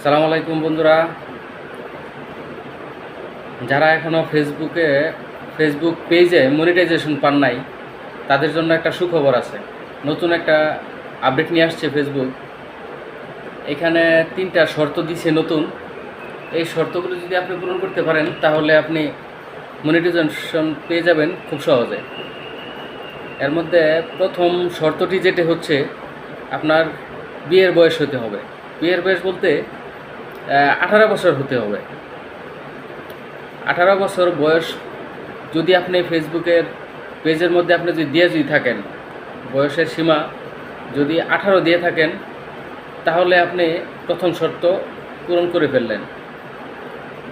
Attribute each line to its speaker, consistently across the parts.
Speaker 1: আসসালামু আলাইকুম বন্ধুরা, যারা এখনও ফেসবুক পেজে মনিটাইজেশন পান নাই তাদের জন্য একটা সুখবর আছে। নতুন একটা আপডেট নিয়ে আসছে ফেসবুক। এখানে 3টা শর্ত দিছে নতুন। এই শর্তগুলো যদি আপনি পূরণ করতে পারেন তাহলে আপনি মনিটাইজেশন পেয়ে যাবেন খুব সহজে। এর মধ্যে প্রথম শর্তটি যেটা হচ্ছে, আপনার বিয়ের বয়স হতে হবে। বিয়ের বয়স বলতে 18 বছর হতে হবে। 18 বছর বয়স যদি আপনি ফেসবুকের পেজের মধ্যে আপনি যদি থাকেন, বয়সের সীমা যদি 18 দিয়ে থাকেন, তাহলে আপনি প্রথম শর্ত পূরণ করে ফেললেন।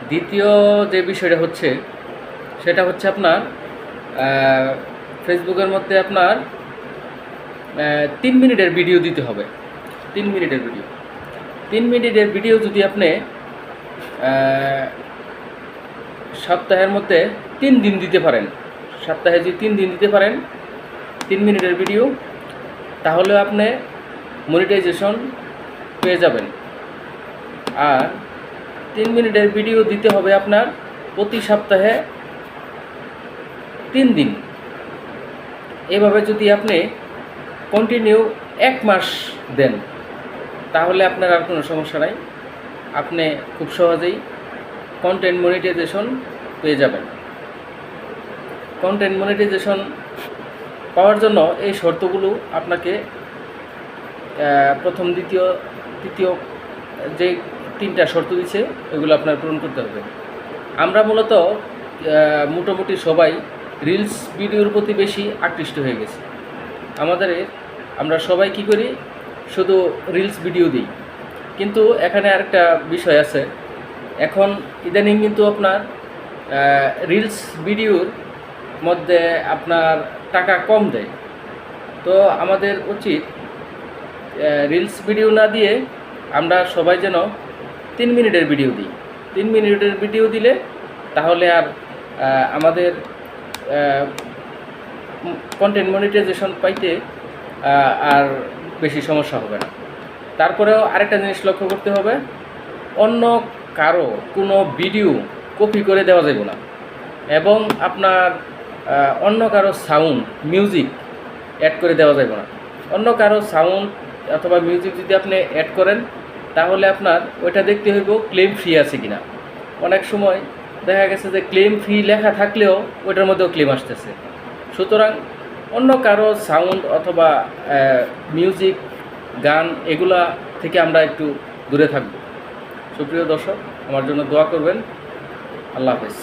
Speaker 1: দ্বিতীয় যে বিষয়টা হচ্ছে সেটা হচ্ছে আপনার ফেসবুকের মধ্যে আপনার 3 মিনিটের ভিডিও দিতে হবে। 3 মিনিটের ভিডিও 3 মিনিটের ভিডিও যদি আপনি সপ্তাহের মধ্যে 3 দিন দিতে পারেন, সপ্তাহে যদি 3 দিন দিতে পারেন 3 মিনিটের ভিডিও, তাহলে আপনি মনিটাইজেশন পেয়ে যাবেন। আর 3 মিনিটের ভিডিও দিতে হবে আপনার প্রতি সপ্তাহে 3 দিন। এভাবে যদি আপনি কন্টিনিউ 1 মাস দেন তাহলে আপনার আর কোনো সমস্যা নাই, আপনি খুব সহজেই কন্টেন্ট মনিটাইজেশন পেয়ে যাবেন। কন্টেন্ট মনিটাইজেশন পাওয়ার জন্য এই শর্তগুলো আপনাকে প্রথম, দ্বিতীয়, তৃতীয় যে 3টা শর্ত দিচ্ছে এগুলো আপনার পূরণ করতে হবে। আমরা মূলত মোটামুটি সবাই রিলস ভিডিওর প্রতি বেশি আকৃষ্ট হয়ে গেছি। আমরা সবাই কি করি, শুধু রিলস ভিডিও দিই। কিন্তু এখানে আরেকটা বিষয় আছে, এখন ইদানিং কিন্তু আপনার রিলস ভিডিওর মধ্যে আপনার টাকা কম দেয়। তো আমাদের উচিত রিলস ভিডিও না দিয়ে আমরা সবাই যেন 3 মিনিটের ভিডিও দিই। 3 মিনিটের ভিডিও দিলে তাহলে আর আমাদের কন্টেন্ট মনিটাইজেশন পাইতে আর বেশি সমস্যা হবে না। তারপরেও আরেকটা জিনিস লক্ষ্য করতে হবে, অন্য কারো কোনো ভিডিও কপি করে দেওয়া যাবে না, এবং আপনার অন্য কারো সাউন্ড, মিউজিক অ্যাড করে দেওয়া যাবে না। অন্য কারো সাউন্ড অথবা মিউজিক যদি আপনি অ্যাড করেন তাহলে আপনার ওইটা দেখতে হইব ক্লেম ফ্রি আছে কিনা। অনেক সময় দেখা গেছে যে ক্লেম ফ্রি লেখা থাকলেও ওইটার মধ্যেও ক্লেম আসতেছে। সুতরাং অন্য কারো সাউন্ড অথবা মিউজিক, গান এগুলা থেকে আমরা একটু দূরে থাকব। সুপ্রিয় দর্শক, আমার জন্য দোয়া করবেন। আল্লাহ হাফেজ।